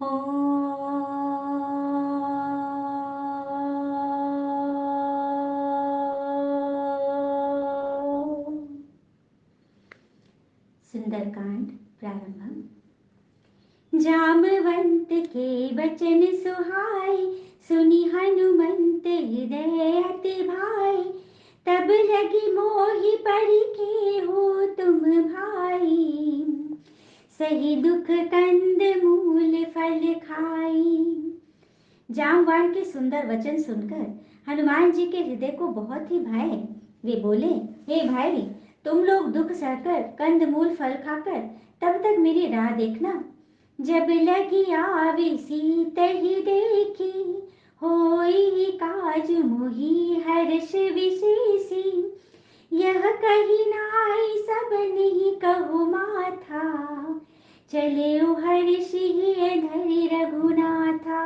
ओम। सुंदरकांड प्रारंभ। जामवंत के वचन सुहाए, सुनि हनुमंत हृदय अति भाई। तब लगी मोहि परि के हो तुम भाई, सही दुख कंद मूल फल खाई। जामवान के सुंदर वचन सुनकर हनुमान जी के हृदय को बहुत ही भाए। वे बोले, हे भाई, तुम लोग दुख सहकर कंद मूल फल खाकर तब तक मेरी राह देखना। जब लगी आवे सीतहि देखी, होई काज मोहि हर्ष विशेषी। यह कही नाई सब नहीं कहु माथा, चले हर्षि धरि रघुनाथा।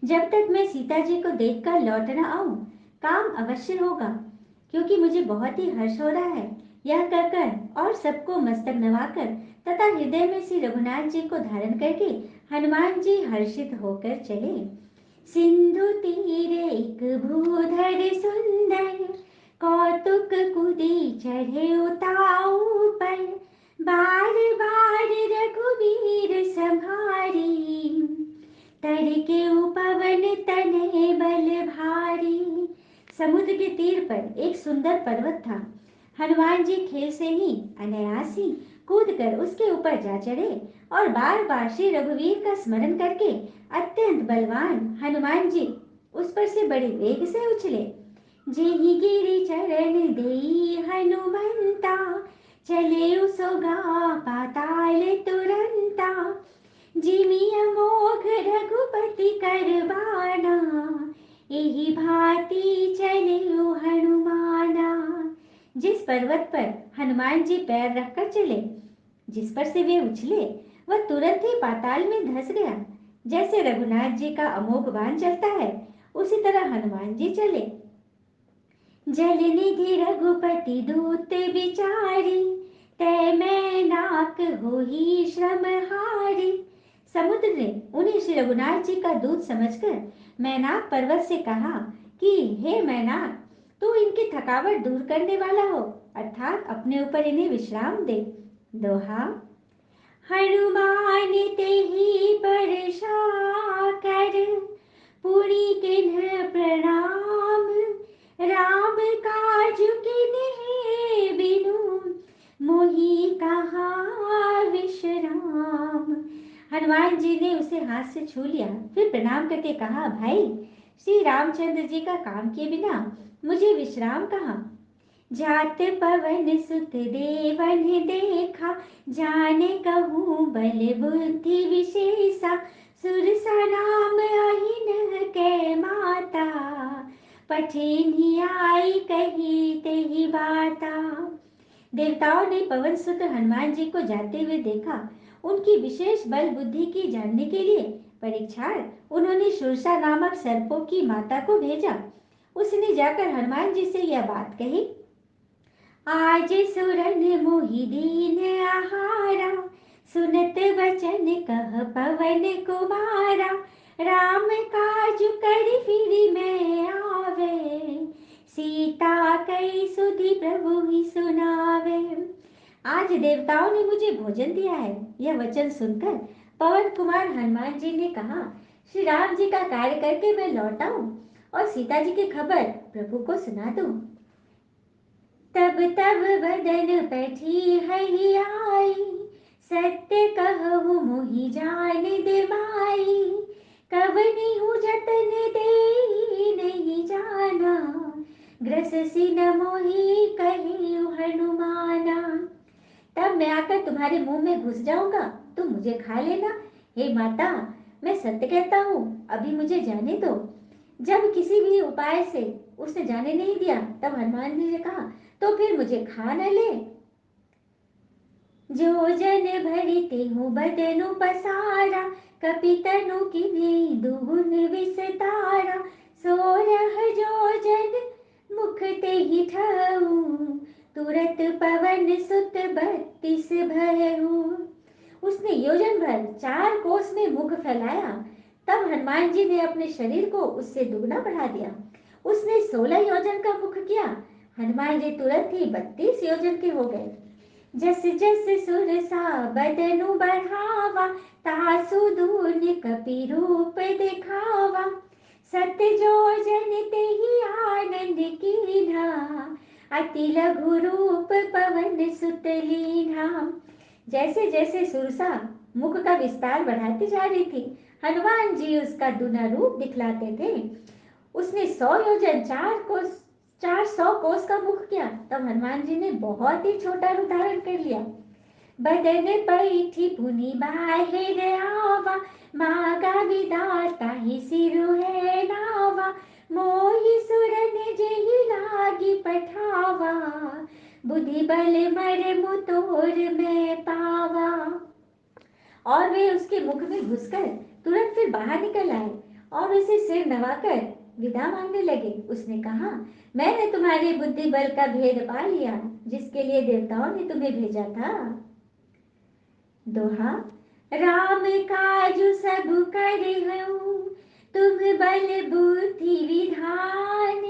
जब तक मैं सीता जी को देखकर लौट न आऊं, काम अवश्य होगा, क्योंकि मुझे बहुत ही हर्ष हो रहा है। यह कहकर और सबको मस्तक नवाकर तथा हृदय में श्री रघुनाथ जी को धारण करके हनुमान जी हर्षित होकर चले। सिंधु तीरे एक भूधर सुंदर, कौतुक कुदी चढ़े उताऊ पर। बार बार रघुवीर संहारी, तर के उपवन तनय बल भारी। समुद्र के तीर पर एक सुंदर पर्वत था। हनुमान जी खेल से ही अनायास ही कूद कर उसके ऊपर जा चढ़े और बार बार श्री रघुवीर का स्मरण करके अत्यंत बलवान हनुमान जी उस पर से बड़े वेग से उछले। जेहि गिरि चरण देई हनुमंता, चले उसोगा पाताल तुरंता। जिमि अमोघ रघुपति कर बाना, एहि भांति चलियो हनुमाना। जिस पर्वत पर हनुमान जी पैर रखकर चले, जिस पर से वे उछले, वह तुरंत ही पाताल में धंस गया। जैसे रघुनाथ जी का अमोघ बाण चलता है, उसी तरह हनुमान जी चले। जल निधि रघुपति दूत विचारी, तै मैं नाक होही श्रम हारी। समुद्र ने उन्हें श्री रघुनाथ जी का दूत समझकर मैनाक पर्वत से कहा कि हे मैनाक, तू इनकी थकावट दूर करने वाला हो, अर्थात अपने ऊपर इन्हें विश्राम दे। दोहा। हनुमान तेहि बरसा कर, पुनि किन्ह प्रणाम। राम काज किन्हि बिनु, मोहि कहाँ विश्राम। हनुमान जी ने उसे हाथ से छू लिया, फिर प्रणाम करके कहा, भाई, श्री रामचंद्र जी का काम किए बिना मुझे विश्राम कहाँ। जात पवन सुत देवन देखा, जाने कहूँ बल बुद्धि विशेषा। सुरसा नाम अहिन कै माता, पठेनि आई कही तेहि बाता। देवताओं ने पवन सुत हनुमान जी को जाते हुए देखा। उनकी विशेष बल बुद्धि की जानने के लिए परीक्षार्थ उन्होंने सुरसा नामक सर्पों की माता को भेजा। उसने जाकर हनुमान जी से यह बात कही, आज सुरन मोहि दीन आहारा, सुनत वचन कह पवन कुमारा। राम काज करि फिरि मैं आवे, सीता कई सुधि प्रभु ही सुनावे। आज देवताओं ने मुझे भोजन दिया है। यह वचन सुनकर पवन कुमार हनुमान जी ने कहा, श्री राम जी का कार्य करके मैं लौट आऊं और सीता जी की खबर प्रभु को सुना दूं। तब तब बदन पैठी हहि आई, सत्य कहु मोहि जान दिवाई। कवनी हूँ जतन देहि नहीं जाना, ग्रससि न मोहि कहियो हनुमाना। तब मैं आकर तुम्हारे मुंह में घुस जाऊंगा, तुम मुझे खा लेना। हे माता, मैं सत्य कहता हूँ, अभी मुझे जाने दो। जब किसी भी उपाय से उसने जाने नहीं दिया, तब हनुमान जी ने कहा, तो फिर मुझे खा न ले। जो जन भरि तेहु बदनु पसारा, कपितनु किन्हीं दुगुन विस्तारा। सोरह जो जन मुख तेहि ठहु, तुरत पवन सुत 32 भयउ। उसने योजन भर 4 कोस में मुख फैलाया, तब हनुमान जी ने अपने शरीर को उससे दुगना बढ़ा दिया। उसने 16 योजन का मुख किया, हनुमान जी तुरंत ही 32 योजन के हो गए। जस जस सुरसा बदनु बढ़ावा, तासु दून कपि रूप दिखावा। सत्य जो जन तेहि आनंद कीन्हा, अति लघु रूप पवन सुत लीन्हा। जैसे जैसे सुरसा मुख का विस्तार बढ़ाती जा रही थी, हनुमान जी उसका दूना रूप दिखलाते थे। उसने 100 योजन 400 कोस का मुख किया, तब हनुमान जी ने बहुत ही छोटा रूप धारण कर लिया। बदन पैठी पुनि बाहिर आवा, मागा विदाता ही सिरु है नावा। मोहि सुरन जेहि लागी पठावा, बुद्धि बल मरमु तोर मैं पावा। और वे उसके मुख में घुसकर तुरंत फिर बाहर निकल आए और उसे सिर नवाकर विदा मांगने लगे। उसने कहा, मैंने तुम्हारी बुद्धि बल का भेद पा लिया, जिसके लिए देवताओं ने तुम्हें भेजा था। दोहा। राम काजु सब करहु, तुम बल बुद्धि विधान।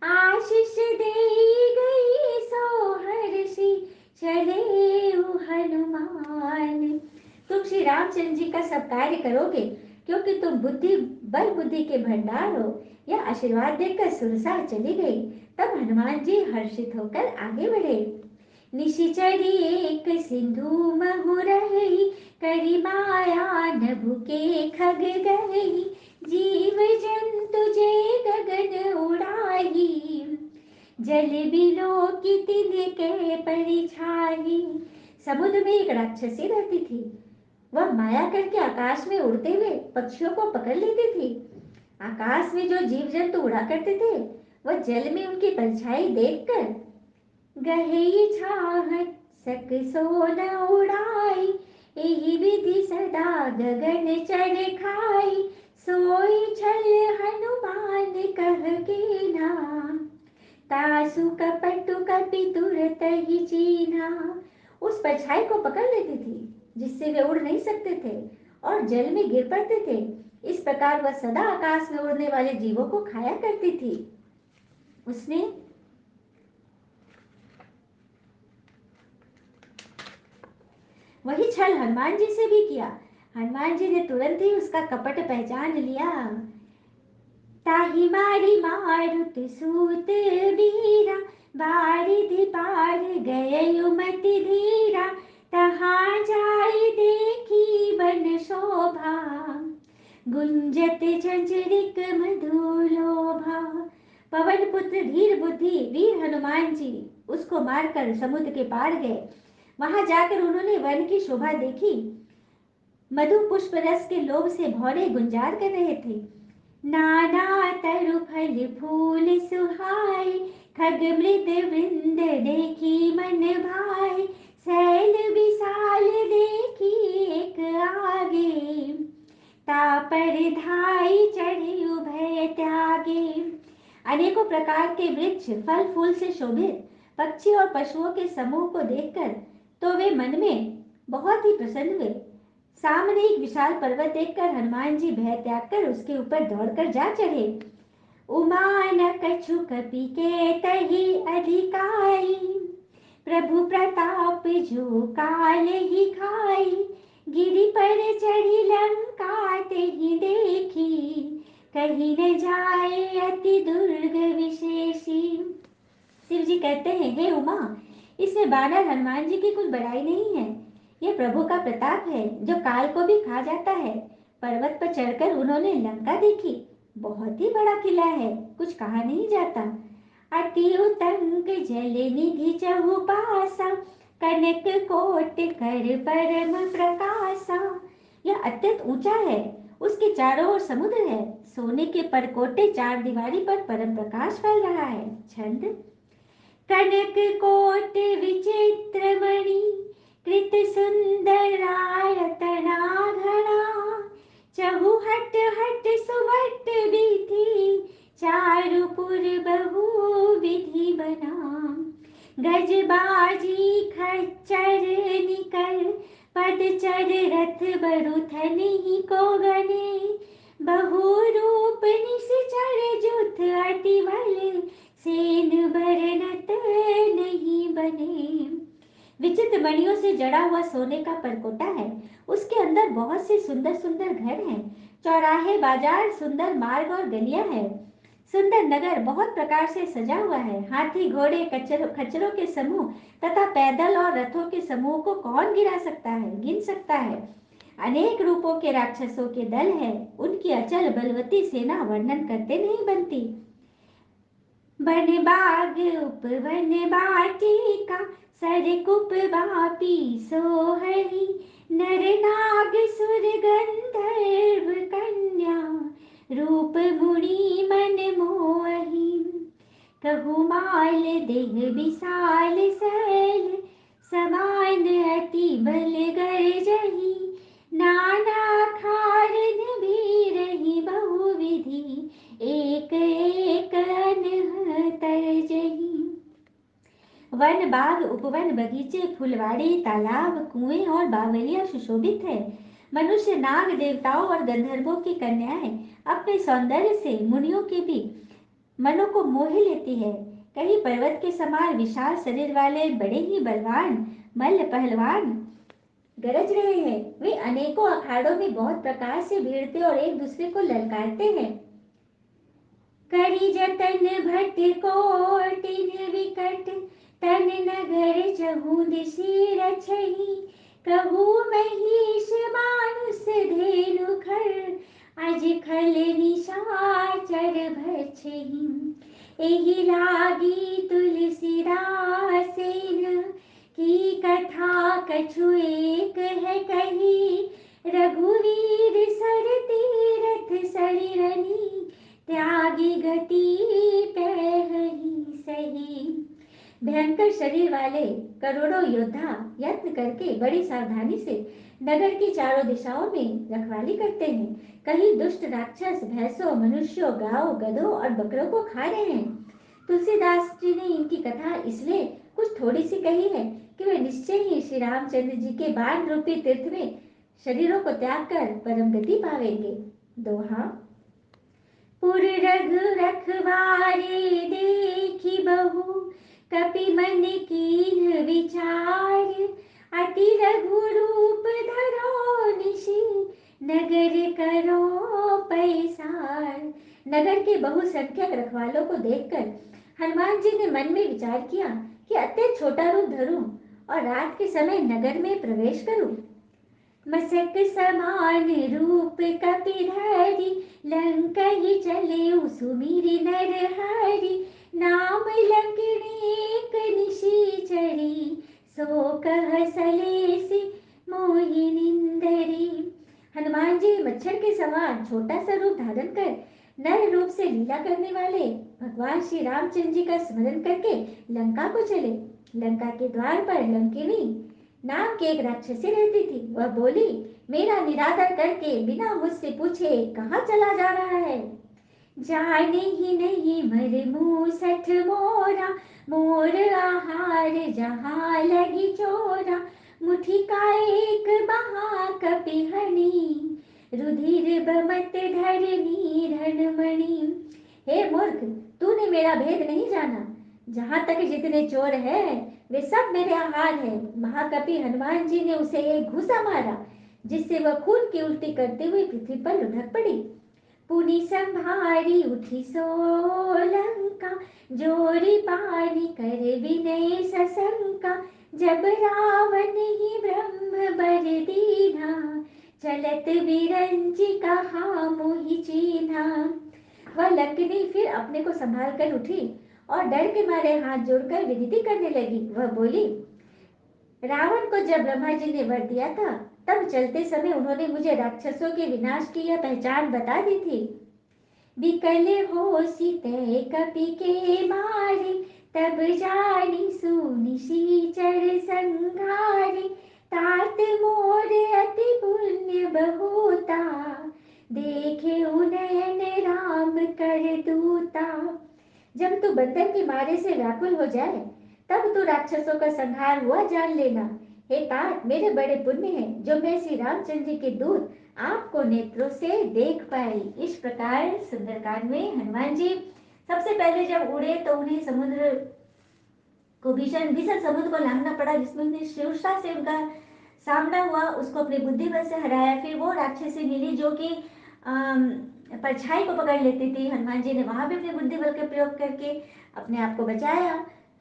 आशीष देई गई सो हर्षि, चले हनुमान। तुम श्री रामचंद्र जी का सब कार्य करोगे, क्योंकि तुम बल बुद्धि के भंडार हो। यह आशीर्वाद देकर सुरसा चली गई। तब हनुमान जी हर्षित होकर आगे बढ़े। निशिचरी एक सिंधु महु रही, करी माया नभु के खग गई। जीव जंतु जे गगन उड़ाही, जल बिलो की तिनके परिछाई। समुद्र में एक राक्षसी रहती थी। वह माया करके आकाश में उड़ते हुए पक्षियों को पकड़ लेती थी। आकाश में जो जीव जंतु उड़ा करते थे, वह जल में उनकी परछाई देखकर गहे छाहट सक सो न उड़ाई। एहि विधि सदा गगन चढ़ खाई, सोई छल हनुमान कह के नाम। तासु कपटु कपि तुरत ही चीन्हा। उस परछाई को पकड़ लेती थी, जिससे वे उड़ नहीं सकते थे और जल में गिर पड़ते थे। इस प्रकार वह सदा आकाश में उड़ने वाले जीवों को खाया करती थी। उसने वही छल हनुमान जी से भी किया। हनुमान जी ने तुरंत ही उसका कपट पहचान लिया। ताहि मारी मारुत सूत बीरा, बारिधि पार गए मति धीरा। तहाँ जाय देखी बन शोभा, गुंजत झंझरिक मधुलोभा। पवन पुत्र धीर बुद्धि वीर हनुमान जी उसको मारकर समुद्र के पार गए। वहां जाकर उन्होंने वन की शोभा देखी। मधु पुष्प रस के लोभ से भौरे गुंजार कर रहे थे। नाना तरु फल फूल सुहाए, खग मृद वृंद देखी मन भाए। शैल विशाल देखी एक आगे, तापर धाई चढ़े उभय त्यागे। अनेकों प्रकार के वृक्ष फल फूल से शोभित पक्षी और पशुओं के समूह को देखकर तो वे मन में बहुत ही प्रसन्न हुए। सामने एक विशाल पर्वत देखकर हनुमान जी भय त्याग कर उसके ऊपर दौड़कर जा चढ़े। उमा न कछु कपि के तहि अधिकाई, प्रभु प्रताप जो काल ही खाई। गिरि पर चढ़ी लंका ते ही देखी, कहीं न जाए अति दुर्ग विशेषी। शिव जी कहते हैं, हे उमा, इसमें बानर हनुमान जी की कुछ बड़ाई नहीं है। यह प्रभु का प्रताप है जो काल को भी खा जाता है। पर्वत पर चढ़कर उन्होंने लंका देखी। बहुत ही बड़ा किला है, कुछ कहा नहीं जाता। अति उतंग जल निधि चहुपासा, कनक कोट कर परम प्रकाशा। यह अत्यंत ऊंचा है, उसके चारों ओर समुद्र है। सोने के परकोटे चार दीवारी पर परम प्रकाश फैल रहा है। छंद। कनक कोट विचित्र मणि, कृत सुंदरायतना घना। चहु हट हट सुवट विधि, चारुपुर बहु विधि बना। गजबाजी खच्चर निकर, पदचर रथ बरु थनि को गने, बहु रूप निश्चर जुथ अति बल, सेन बरनत नहीं बने। विचित्र मणियों से जड़ा हुआ सोने का परकोटा है। उसके अंदर बहुत से सुंदर सुंदर घर हैं। चौराहे, बाजार, सुंदर मार्ग और गलियां हैं। सुंदर नगर बहुत प्रकार से सजा हुआ है। हाथी, घोड़े, खच्चरों के समूह तथा पैदल और रथों के समूह को कौन गिन सकता है। अनेक रूपों के राक्षसों के दल है। उनकी अचल बलवती सेना वर्णन करते नहीं बनती। वन बाग उपवन बाटिका, सरकुप बापी सोहरी, नर नाग सुर गंधर्व कन्या, रूप मुनि मन मोही। कहु माल देह विशाल सैल, समान अति बल गर्जही, नाना खारन भी रही बहुविधि, एक एक अनह तरजही। वन, बाग, उपवन, बगीचे, फुलवाड़ी, तालाब, कुएं और बावलियां सुशोभित है। मनुष्य, नाग, देवताओं और गंधर्वों की कन्याएं अपने सौंदर्य से मुनियों के भी मनों को मोह लेती है। कहीं पर्वत के समान विशाल शरीर वाले बड़े ही बलवान मल्ल पहलवान गरज रहे हैं। वे अनेकों अखाड़ों में बहुत प्रकार से भिड़ते और एक दूसरे को ललकारते हैं। करी जतन भट कोटिन विकट, तन नगर चहु दिशि रछहि, कहु महिष मानुष धेनु खर, अज खल निशाचर भक्षहि। एहि लागी तुलसीदासेन, की कथा कछु एक है कही, रघुवीर सर तीरथ सरिरनि, त्यागी गति पैहि सही। भयंकर शरीर वाले करोड़ों योद्धा यत्न करके बड़ी सावधानी से नगर की चारों दिशाओं में रखवाली करते हैं। कहीं दुष्ट राक्षस भैंसों, मनुष्यों, गायों, गधों और बकरों को खा रहे हैं। तुलसीदास जी ने इनकी कथा इसलिए कुछ थोड़ी सी कही है कि वे निश्चय ही श्री रामचंद्र जी के बाण रूपी तीर्थ में शरीरों को त्याग कर परम गति पावेंगे। दोहा। पुर रघु रखवारे देखी बहु, कपि मन कीन्ह विचार, अति रघु रूप धरो निशि, नगर करो पैसार। नगर के बहुसंख्यक रखवालों को देखकर हनुमान जी ने मन में विचार किया कि अत्यंत छोटा रूप धरूं और रात के समय नगर में प्रवेश करूं। मसक समान रूप कपिधरि, लंकहि चले सुमिरि नरहरि, नाम लंकिणीक निशिचरी, सो कह सलेसि मोहि निंदरी। हनुमान जी मच्छर के समान छोटा सा रूप धारण कर नर रूप से लीला करने वाले भगवान श्री रामचंद्र जी का स्मरण करके लंका को चले। लंका के द्वार पर लंकिनी नाम की एक राक्षसी रहती थी। वह बोली, मेरा निरादर करके बिना मुझसे पूछे कहाँ चला जा रहा है। जाने ही नहीं मर मूसठ मोरा, मोर आहार जहाँ लगी चोरा, मुठी का एक बहा कपिहनी, रुधिर बमत धरनी धनमणि। हे मूर्ख, तूने मेरा भेद नहीं जाना। जहाँ तक जितने चोर हैं वे सब मेरे आहार हैं। महाकपि हनुमान जी ने उसे एक घूसा मारा, जिससे वह खून की उल्टी करते हुए पृथ्वी पर लुढ़क पड़ी। पुनि संभारी उठी सोलंका, जोरी पानी कर विनय सशंका, जब रावण ही ब्रह्म बर दीना, चलत विरंचि कहा मोहि चीन्हा। वह लंकिनी फिर अपने को संभाल कर उठी और डर के मारे हाथ जोड़कर विनती करने लगी। वह बोली, रावण को जब ब्रह्मा जी ने वर दिया था तब चलते समय उन्होंने मुझे राक्षसों के विनाश की यह पहचान बता दी थी। विकल हो सीते कपि के मारे, तब जानी सुनिशिचर संघारे, तात मोर अति पुण्य बहुता, देखे उनयन राम कर दूता। जब तू बंधन के मारे से व्याकुल हो जाए तब तू राक्षसों का संहार हुआ जान लेना। हे तात, मेरे बड़े पुण्य हैं जो मैं श्री रामचंद्र जी के दूत आपको नेत्रों से देख पाई। इस प्रकार सुंदरकांड में हनुमान जी सबसे पहले जब उड़े तो उन्हें समुद्र को भीषण भीषण समुद्र को लांघना पड़ा, जिसमें उन्हें शीर्षा से उनका सामना हुआ, उसको अपने बुद्धि बल से हराया। फिर वो राक्षसी मिली जो कि परछाई को पकड़ लेती थी। हनुमान जी ने वहां भी अपने बुद्धि बल का प्रयोग करके अपने आप को बचाया।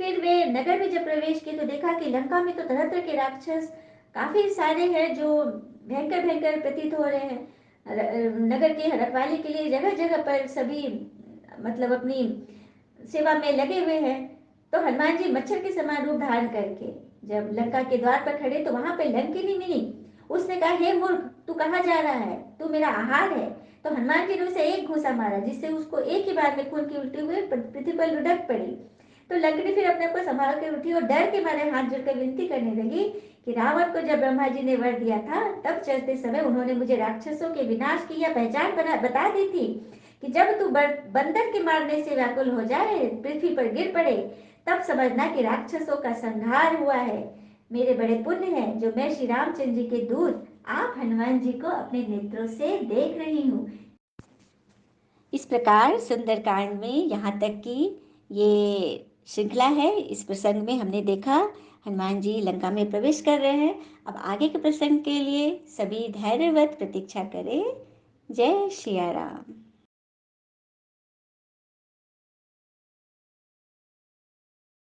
फिर वे नगर में जब प्रवेश किए तो देखा कि लंका में तो तरह तरह के राक्षस काफी सारे हैं जो भयंकर भयंकर प्रतीत हो रहे हैं। नगर की रखवाली के लिए जगह जगह पर सभी मतलब अपनी सेवा में लगे हुए हैं। तो हनुमान जी मच्छर के समान रूप धारण करके जब लंका के द्वार पर खड़े तो वहां पे लंकिनी मिली। उसने कहा, हे मूर्ख, तू कहाँ जा रहा है, तू मेरा आहार है। तो हनुमान जी ने उसे एक घूसा मारा, जिससे उसको एक ही बार में खून की उल्टी हुई पृथ्वी पर लुढ़क पड़ी। तो लंकिनी फिर अपने को संभाल कर उठी और डर के मारे हाथ जोड़कर विनती करने लगी कि रावण को जब ब्रह्मा जी ने वर दिया था तब चलते समय उन्होंने मुझे राक्षसों के विनाश की यह पहचान बता दी थी कि जब तू बंदर के मारने से व्याकुल हो जाए, पृथ्वी पर गिर पड़े, तब समझना कि राक्षसों का संहार हुआ है। मेरे बड़े पुण्य हैं जो मैं श्री रामचंद्र जी के दूत आप हनुमान जी को अपने नेत्रों से देख रही हूँ। इस प्रकार सुंदरकांड में यहाँ तक कि ये श्रृंखला है। इस प्रसंग में हमने देखा हनुमान जी लंका में प्रवेश कर रहे हैं। अब आगे के प्रसंग के लिए सभी धैर्यवत प्रतीक्षा करें। जय श्री राम।